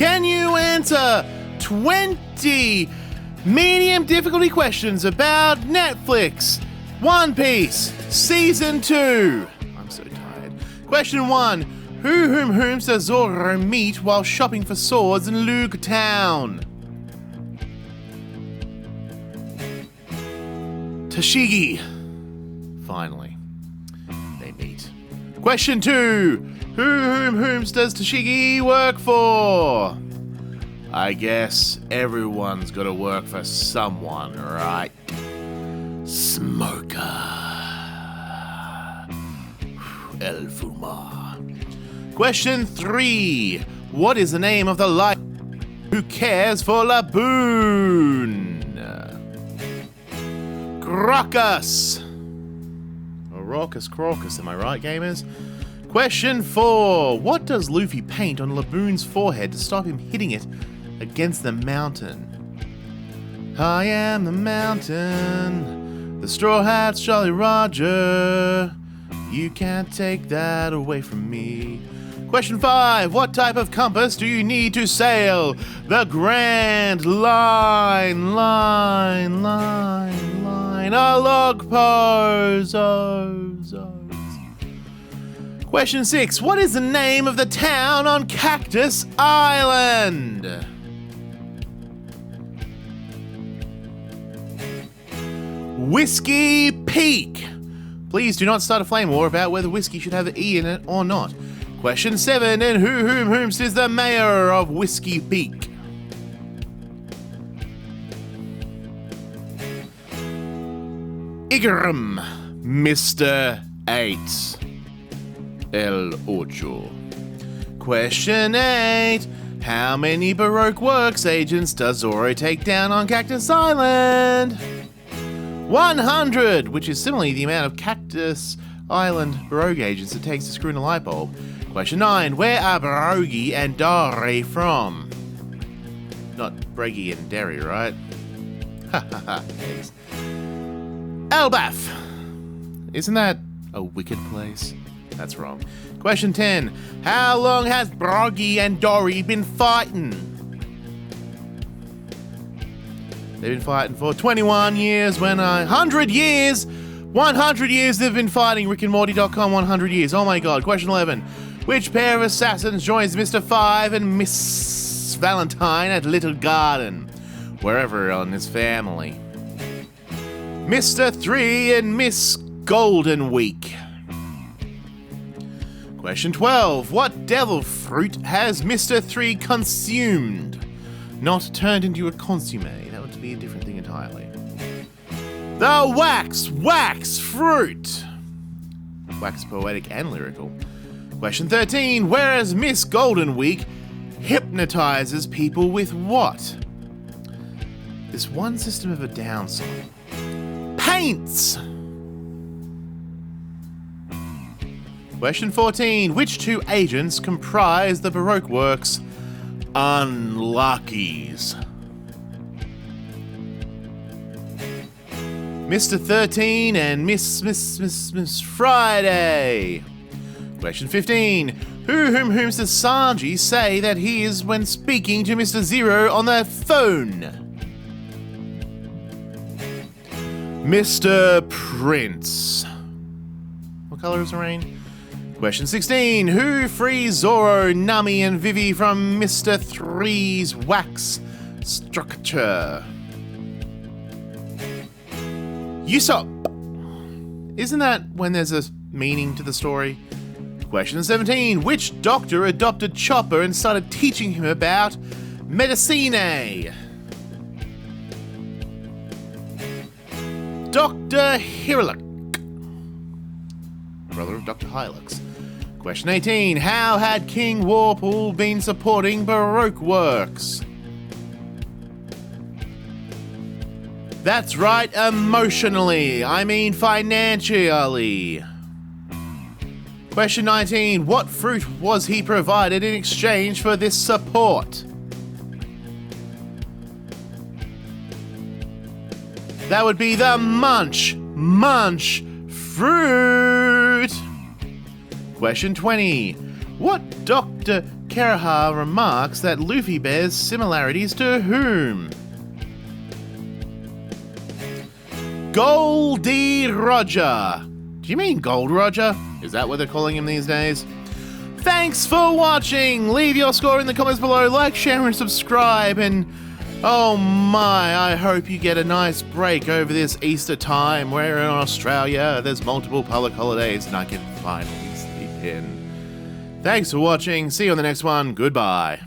Can you answer 20 medium difficulty questions about Netflix? One Piece, Season 2. I'm so tired. Question 1. Whom does Zoro meet while shopping for swords in Luke Town? Tashigi. Finally, they meet. Question 2. Whom does Tashigi work for? I guess everyone's got to work for someone, right? Smoker. El Fuma. Question 3. What is the name of the light who cares for Laboon? Crocus. Or Raucous Crocus, am I right, gamers? Question 4. What does Luffy paint on Laboon's forehead to stop him hitting it against the mountain? I am the mountain, the Straw Hat's Jolly Roger. You can't take that away from me. Question 5. What type of compass do you need to sail the Grand Line? A log pose. Question 6. What is the name of the town on Cactus Island? Whiskey Peak. Please do not start a flame war about whether whiskey should have the E in it or not. Question 7. And whomst is the mayor of Whiskey Peak? Igaram, Mr. 8. El Ocho. Question 8. How many Baroque Works agents does Zoro take down on Cactus Island? 100, which is similarly the amount of Cactus Island Baroque agents it takes to screw in a light bulb. Question 9. Where are Barogi and Dare from? Not Breggy and Derry, right? Ha ha ha. Thanks. Elbaf. Isn't that a wicked place? That's wrong. Question 10. How long has Broggy and Dory been fighting? They've been fighting for 21 years 100 years! 100 years they've been fighting. RickandMorty.com 100 years. Oh my god. Question 11. Which pair of assassins joins Mr. 5 and Miss Valentine at Little Garden? Wherever on his family. Mr. 3 and Miss Golden Week. Question 12. What devil fruit has Mr. 3 consumed? Not turned into a consomme. That would be a different thing entirely. The wax fruit. Wax poetic and lyrical. Question 13. Whereas Miss Golden Week hypnotizes people with what? This one System of a Down song. Paints. Question 14. Which two agents comprise the Baroque Works Unluckies? Mr. 13 and Miss Friday. Question 15. Whom does Sanji say that he is when speaking to Mr. Zero on the phone? Mr. Prince. What color is the rain? Question 16. Who frees Zoro, Nami, and Vivi from Mr. 3's wax structure? Usopp. Isn't that when there's a meaning to the story? Question 17. Which doctor adopted Chopper and started teaching him about medicine? Dr. Hiruluk. Brother of Dr. Hylux. Question 18. How had King Warpool been supporting Baroque Works? That's right, emotionally. I mean financially. Question 19. What fruit was he provided in exchange for this support? That would be the munch fruit. Question 20. What doctor Keraha remarks that Luffy bears similarities to whom? Goldie Roger. Do you mean Gold Roger? Is that what they're calling him these days? Thanks for watching! Leave your score in the comments below, like, share, and subscribe, and oh my, I hope you get a nice break over this Easter time. We're in Australia, there's multiple public holidays, and I can finally sleep in. Thanks for watching, see you on the next one, goodbye.